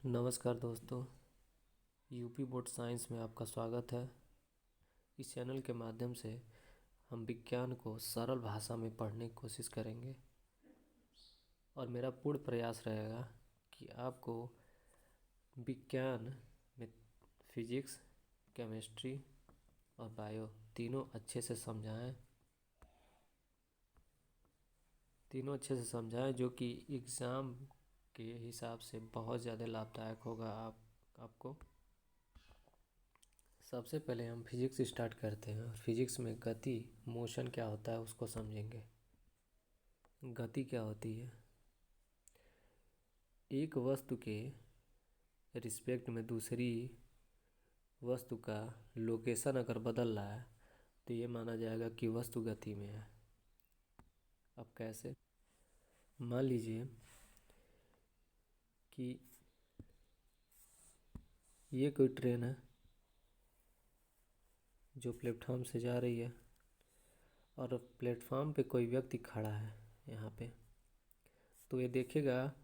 नमस्कार दोस्तों, UP board science में आपका स्वागत है। इस चैनल के माध्यम से हम विज्ञान को सरल भाषा में पढ़ने की कोशिश करेंगे और मेरा पूर्ण प्रयास रहेगा कि आपको विज्ञान में फिजिक्स, केमिस्ट्री और बायो तीनों अच्छे से समझाएं जो कि एग्ज़ाम के हिसाब से बहुत ज़्यादा लाभदायक होगा आपको। सबसे पहले हम फिजिक्स स्टार्ट करते हैं और फिजिक्स में गति मोशन क्या होता है उसको समझेंगे। गति क्या होती है? एक वस्तु के रिस्पेक्ट में दूसरी वस्तु का लोकेशन अगर बदल रहा है तो ये माना जाएगा कि वस्तु गति में है। अब कैसे? मान लीजिए कि ये कोई ट्रेन है जो प्लेटफॉर्म से जा रही है और प्लेटफॉर्म पे कोई व्यक्ति खड़ा है यहाँ पे, तो ये देखेगा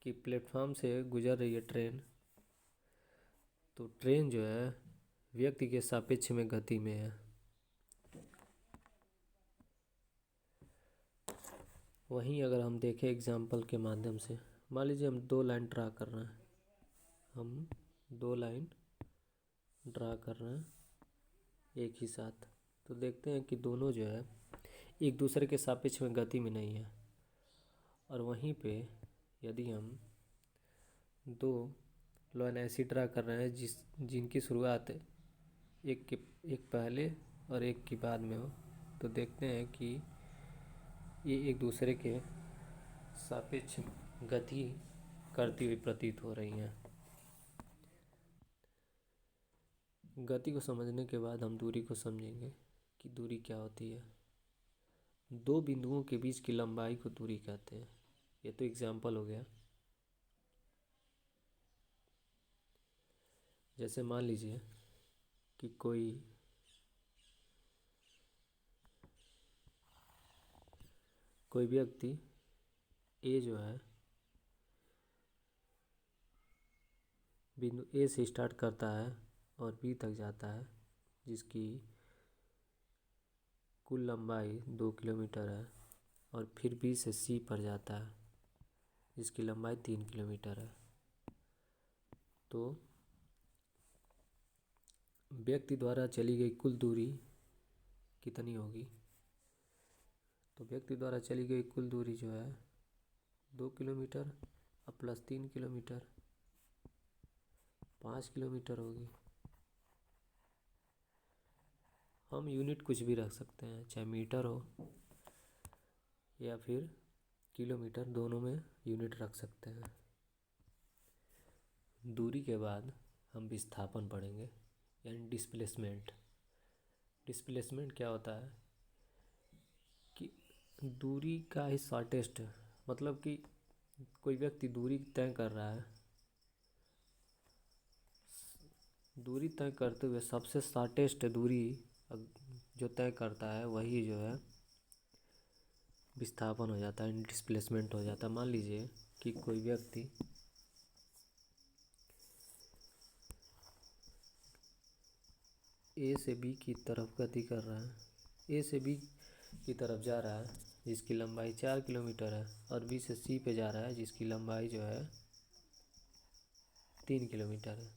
कि प्लेटफॉर्म से गुजर रही है ट्रेन, तो ट्रेन जो है व्यक्ति के सापेक्ष में गति में है। वहीं अगर हम देखें एग्जाम्पल के माध्यम से, मान लीजिए हम दो लाइन ड्रा कर रहे हैं, एक ही साथ, तो देखते हैं कि दोनों जो है एक दूसरे के सापेक्ष में गति में नहीं है। और वहीं पे यदि हम दो लाइन ऐसी ड्रा कर रहे हैं जिनकी शुरुआत एक पहले और एक की बाद में हो, तो देखते हैं कि ये एक दूसरे के सापेक्ष गति करती हुई प्रतीत हो रही हैं। गति को समझने के बाद हम दूरी को समझेंगे कि दूरी क्या होती है। दो बिंदुओं के बीच की लंबाई को दूरी कहते हैं। ये तो एग्जाम्पल हो गया। जैसे मान लीजिए कि कोई व्यक्ति ए जो है बिंदु ए से स्टार्ट करता है और बी तक जाता है, जिसकी कुल लंबाई 2 किलोमीटर है, और फिर बी से सी पर जाता है जिसकी लंबाई 3 किलोमीटर है। तो व्यक्ति द्वारा चली गई कुल दूरी कितनी होगी? तो व्यक्ति द्वारा चली गई कुल दूरी जो है 2 किलोमीटर और प्लस 3 किलोमीटर 5 किलोमीटर होगी। हम यूनिट कुछ भी रख सकते हैं, चाहे मीटर हो या फिर किलोमीटर, दोनों में यूनिट रख सकते हैं। दूरी के बाद हम विस्थापन पढ़ेंगे, यानी डिस्प्लेसमेंट। डिस्प्लेसमेंट क्या होता है कि दूरी का ही शॉर्टेस्ट, मतलब कि कोई व्यक्ति दूरी तय कर रहा है, दूरी तय करते हुए सबसे शॉर्टेस्ट दूरी जो तय करता है वही जो है विस्थापन हो जाता है, डिस्प्लेसमेंट हो जाता है। मान लीजिए कि कोई व्यक्ति ए से बी की तरफ गति कर रहा है, ए से बी की तरफ जा रहा है जिसकी लंबाई 4 किलोमीटर है, और बी से सी पे जा रहा है जिसकी लंबाई जो है 3 किलोमीटर है,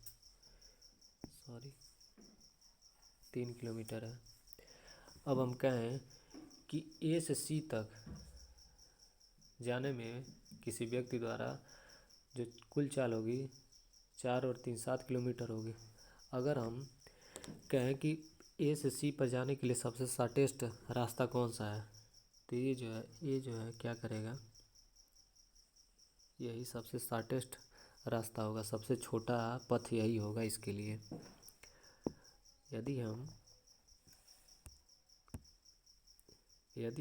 3 किलोमीटर है। अब हम कहें कि ए से सी तक जाने में किसी व्यक्ति द्वारा जो कुल चाल होगी 4 और 3 7 किलोमीटर होगी। अगर हम कहें कि ए से सी पर जाने के लिए सबसे शॉर्टेस्ट रास्ता कौन सा है, तो ये जो है क्या करेगा, यही सबसे शॉर्टेस्ट रास्ता होगा, सबसे छोटा पथ यही होगा इसके लिए। यदि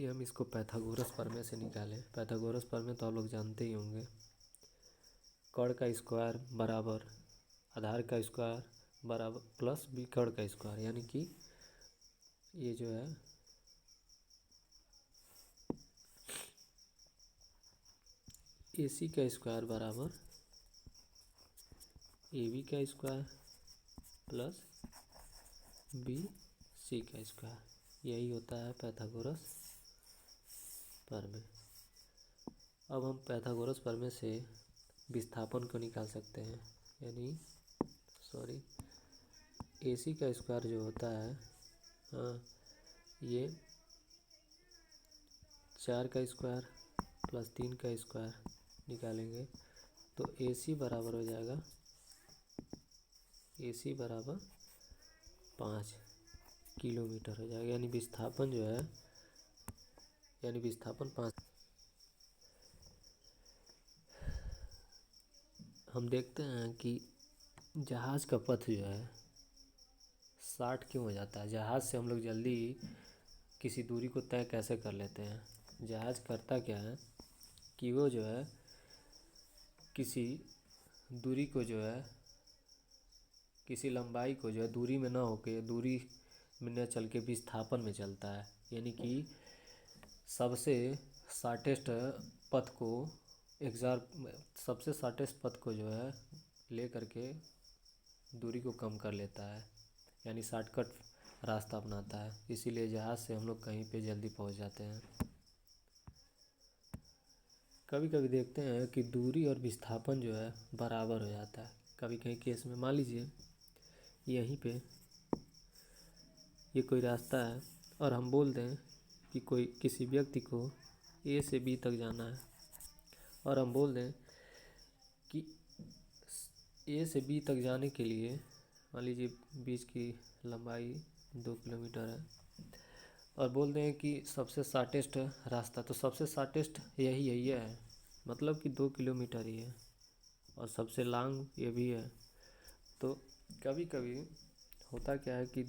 हम इसको पाइथागोरस प्रमेय से निकालें, पाइथागोरस प्रमेय तो आप लोग जानते ही होंगे, कर्ण का स्क्वायर बराबर आधार का स्क्वायर बराबर प्लस बी कर्ण का स्क्वायर, यानी कि ये जो है AC का स्क्वायर बराबर ए बी का स्क्वायर प्लस बी सी का स्क्वायर, यही होता है पाइथागोरस प्रमेय। अब हम पाइथागोरस प्रमेय से विस्थापन को निकाल सकते हैं, यानी ए सी का स्क्वायर जो होता है, हाँ, ये 4 का स्क्वायर प्लस 3 का स्क्वायर निकालेंगे तो ए सी बराबर हो जाएगा, ए सी बराबर 5 किलोमीटर हो जाएगा, यानी विस्थापन जो है, यानी विस्थापन 5। हम देखते हैं कि जहाज़ का पथ जो है 60 क्यों हो जाता है। जहाज़ से हम लोग जल्दी किसी दूरी को तय कैसे कर लेते हैं। जहाज़ करता क्या है कि वो जो है किसी दूरी को जो है, किसी लंबाई को जो है दूरी में ना होके, दूरी में न चल के विस्थापन में चलता है, यानी कि सबसे शॉर्टेस्ट पथ को सबसे शॉर्टेस्ट पथ को जो है ले करके दूरी को कम कर लेता है, यानी शॉर्टकट रास्ता अपनाता है। इसीलिए जहाज़ से हम लोग कहीं पे जल्दी पहुंच जाते हैं। कभी कभी देखते हैं कि दूरी और विस्थापन जो है बराबर हो जाता है। कभी कहीं केस में मान लीजिए यहीं पे ये कोई रास्ता है और हम बोल दें कि किसी व्यक्ति को ए से बी तक जाना है, और हम बोल दें कि ए से बी तक जाने के लिए मान लीजिए बीच की लंबाई 2 किलोमीटर है, और बोल दें कि सबसे शॉर्टेस्ट रास्ता, तो सबसे शॉर्टेस्ट यही है, मतलब कि 2 किलोमीटर ही है, और सबसे लॉन्ग ये भी है। तो कभी कभी होता क्या है कि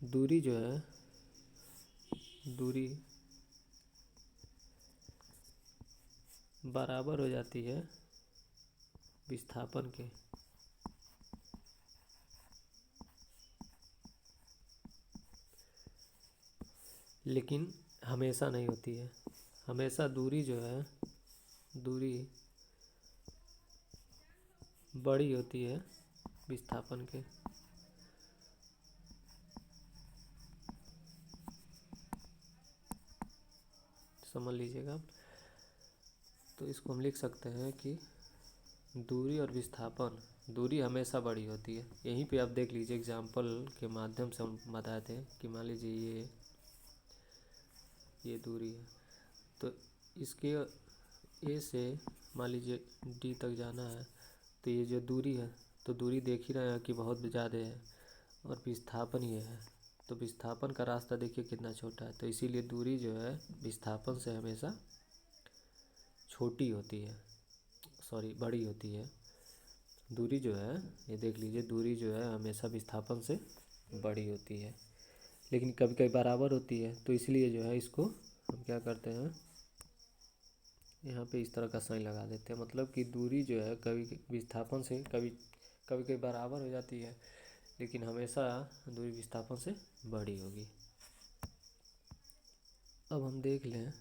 दूरी जो है, दूरी बराबर हो जाती है विस्थापन के। लेकिन हमेशा नहीं होती है। हमेशा दूरी जो है, दूरी बड़ी होती है विस्थापन के। समझ लीजिएगा। तो इसको हम लिख सकते हैं कि दूरी और विस्थापन, दूरी हमेशा बड़ी होती है। यहीं पे आप देख लीजिए, एग्जाम्पल के माध्यम से हम बताए थे कि मान लीजिए ये दूरी है, तो इसके ए से मान लीजिए डी तक जाना है, तो ये जो दूरी है, तो दूरी देख ही रहे हैं कि बहुत ज़्यादा है, और विस्थापन ये है, तो विस्थापन का रास्ता देखिए कितना छोटा है। तो इसीलिए दूरी जो है विस्थापन से हमेशा छोटी होती है, बड़ी होती है। दूरी जो है, ये देख लीजिए, दूरी जो है हमेशा विस्थापन से बड़ी होती है, लेकिन कभी कभी बराबर होती है। तो इसलिए जो है इसको हम क्या करते हैं, यहाँ पे इस तरह का साइन लगा देते हैं, मतलब कि दूरी जो है कभी विस्थापन से कभी कभी बराबर हो जाती है, लेकिन हमेशा दूरी विस्थापन से बड़ी होगी। अब हम देख लें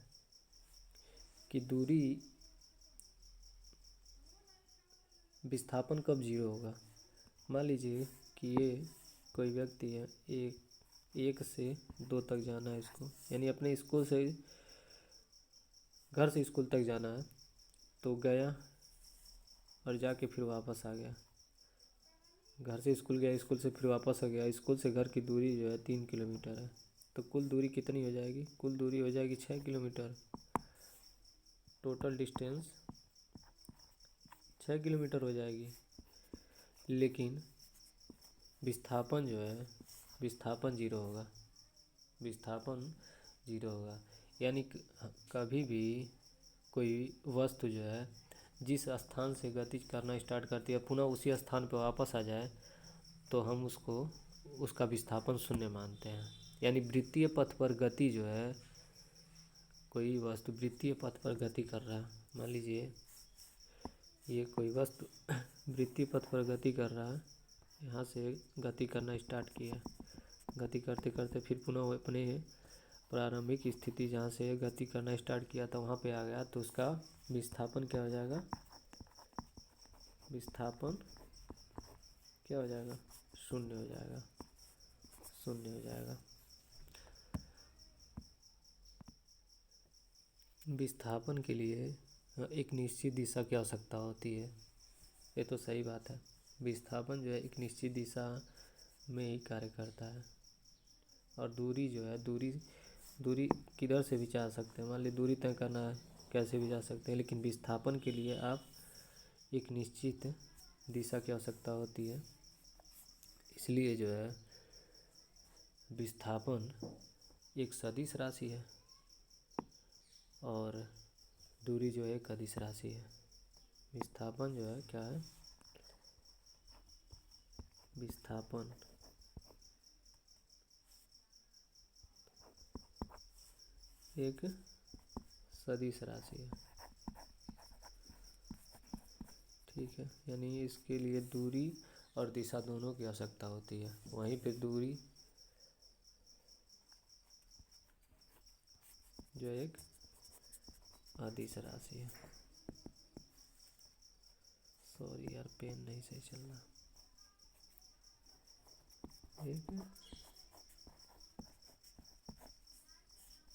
कि दूरी विस्थापन कब जीरो होगा। मान लीजिए कि ये कोई व्यक्ति है, एक से 2 तक जाना है इसको, यानी अपने स्कूल से, घर से स्कूल तक जाना है, तो गया और जाके फिर वापस आ गया। घर से स्कूल गया, स्कूल से फिर वापस आ गया। स्कूल से घर की दूरी जो है 3 किलोमीटर है, तो कुल दूरी कितनी हो जाएगी? कुल दूरी हो जाएगी 6 किलोमीटर। टोटल डिस्टेंस 6 किलोमीटर हो जाएगी। लेकिन विस्थापन जो है, विस्थापन जीरो होगा, विस्थापन जीरो होगा। यानी कभी भी कोई वस्तु जो है जिस स्थान से गति करना स्टार्ट करती है, पुनः उसी स्थान पर वापस आ जाए, तो हम उसका विस्थापन शून्य मानते हैं। यानी वृत्तीय पथ पर गति जो है, कोई वस्तु वृत्तीय पथ पर गति कर रहा है, मान लीजिए ये कोई वस्तु वृत्तीय पथ पर गति कर रहा है, यहाँ से गति करना स्टार्ट किया, गति करते करते फिर पुनः वो अपने प्रारंभिक स्थिति जहाँ से गति करना स्टार्ट किया था वहाँ पे आ गया, तो उसका विस्थापन क्या हो जाएगा? विस्थापन क्या हो जाएगा, शून्य हो जाएगा, शून्य हो जाएगा। विस्थापन के लिए एक निश्चित दिशा की आवश्यकता होती है, ये तो सही बात है। विस्थापन जो है एक निश्चित दिशा में ही कार्य करता है। और दूरी जो है, दूरी किधर से भी जा सकते हैं, मान ली दूरी तय करना है कैसे भी जा सकते हैं, लेकिन विस्थापन के लिए आप एक निश्चित दिशा की आवश्यकता होती है। इसलिए जो है विस्थापन एक सदिश राशि है और दूरी जो है एक अदिश राशि है। विस्थापन जो है क्या है, विस्थापन एक सदिश राशि है, ठीक है। यानी इसके लिए दूरी और दिशा दोनों की आवश्यकता होती है। वहीं पे दूरी जो एक अदिश राशि है। सॉरी यार, पेन नहीं सही चल रहा। एक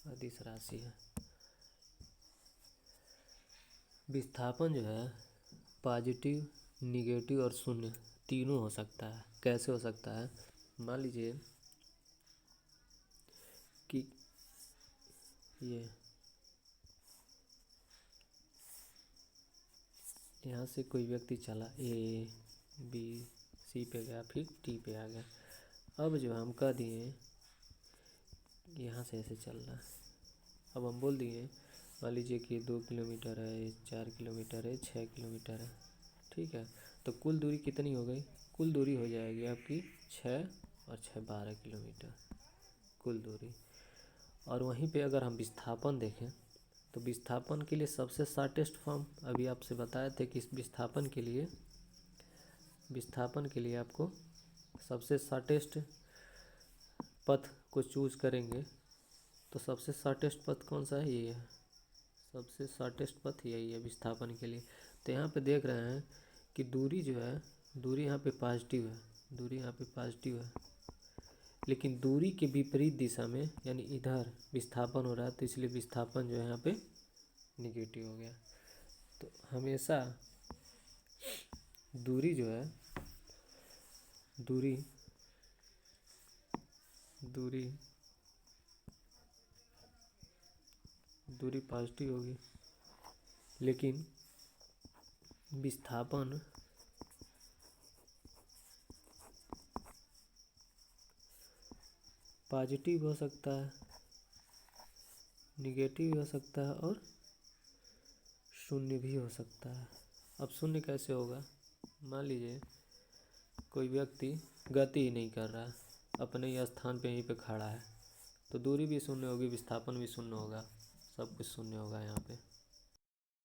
अदिश राशि है। विस्थापन जो है पॉजिटिव, निगेटिव और शून्य तीनों हो सकता है। कैसे हो सकता है, मान लीजिए कि ये यहाँ से कोई व्यक्ति चला, ए बी सी पे गया, फिर टी पे आ गया। अब जो हम कह दिए यहाँ से ऐसे चल रहा है, अब हम बोल दिए मान लीजिए कि 2 किलोमीटर है, 4 किलोमीटर है, 6 किलोमीटर है, ठीक है। तो कुल दूरी कितनी हो गई, कुल दूरी हो जाएगी आपकी 6 और 6 12 किलोमीटर कुल दूरी। और वहीं पे अगर हम विस्थापन देखें तो विस्थापन के लिए सबसे शॉर्टेस्ट फॉर्म अभी आपसे बताए थे कि इस विस्थापन के लिए आपको सबसे शॉर्टेस्ट पथ को चूज करेंगे। तो सबसे शॉर्टेस्ट पथ कौन सा है, ये है सबसे शॉर्टेस्ट पथ, यही है विस्थापन के लिए। तो यहाँ पे देख रहे हैं कि दूरी जो है, दूरी यहाँ पे पॉजिटिव है, दूरी यहाँ पे पॉजिटिव है, लेकिन दूरी के विपरीत दिशा में यानी इधर विस्थापन हो रहा है, तो इसलिए विस्थापन जो है यहाँ पे निगेटिव हो गया। तो हमेशा दूरी जो है, दूरी पॉजिटिव होगी, लेकिन विस्थापन पॉजिटिव हो सकता है, निगेटिव हो सकता है और शून्य भी हो सकता है। अब शून्य कैसे होगा, मान लीजिए कोई व्यक्ति गति ही नहीं कर रहा है, अपने ही स्थान पे यहीं पे खड़ा है, तो दूरी भी शून्य होगी, विस्थापन भी शून्य होगा, सब कुछ शून्य होगा यहाँ पे।